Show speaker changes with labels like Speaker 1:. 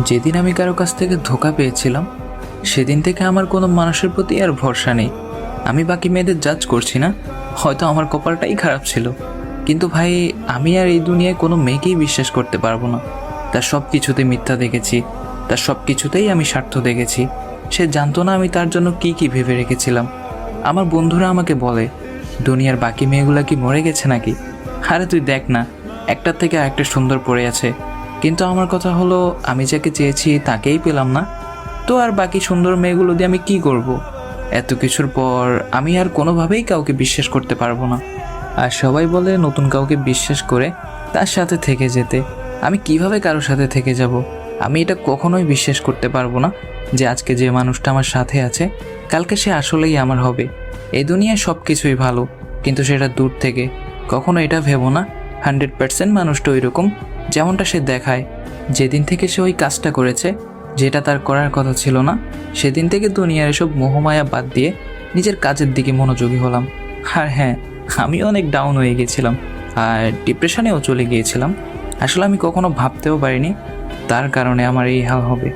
Speaker 1: যেদিন আমি কারো কাছ থেকে ধোঁকা পেয়েছিলাম সেদিন থেকে আমার কোনো মানুষের প্রতি আর ভরসা নেই। আমি বাকি মেয়েদের জাজ করছি না, হয়তো আমার কপালটাই খারাপ ছিল। কিন্তু ভাই, আমি আর এই দুনিয়ায় কোনো মেয়েকেই বিশ্বাস করতে পারবো না। তার সব কিছুতে মিথ্যা দেখেছি, তার সব কিছুতেই আমি স্বার্থ দেখেছি। সে জানতো না আমি তার জন্য কি কি ভেবে রেখেছিলাম। আমার বন্ধুরা আমাকে বলে, দুনিয়ার বাকি মেয়েগুলা কি মরে গেছে নাকি? আরে তুই দেখ না, একটার থেকে আরেকটা সুন্দর পড়ে আছে। কিন্তু আমার কথা হলো, আমি যাকে চেয়েছি তাকেই পেলাম না, তো আর বাকি সুন্দর মেয়েগুলো দিয়ে আমি কি করব? এত কিছুর পর আমি আর কোনোভাবেই কাউকে বিশ্বাস করতে পারবো না। আর সবাই বলে নতুন কাউকে বিশ্বাস করে তার সাথে থেকে যেতে। আমি কিভাবে কারোর সাথে থেকে যাব? আমি এটা কখনোই বিশ্বাস করতে পারবো না যে আজকে যে মানুষটা আমার সাথে আছে কালকে সে আসলেই আমার হবে। এই দুনিয়ায় সব কিছুই ভালো, কিন্তু সেটা দূর থেকে। কখনো এটা ভেবো না 100% মানুষটা ওই রকম যেমনটা সে দেখায়। যেদিন থেকে সে ওই কাজটা করেছে যেটা তার করার কথা ছিল না, সেদিন থেকে দুনিয়ার এসব মোহমায়া বাদ দিয়ে নিজের কাজের দিকে মনোযোগী হলাম। আর হ্যাঁ, আমি অনেক ডাউন হয়ে গেছিলাম আর ডিপ্রেশনেও চলে গিয়েছিলাম। আসলে আমি কখনো ভাবতেও পারিনি তার কারণে আমার এই হাল হবে।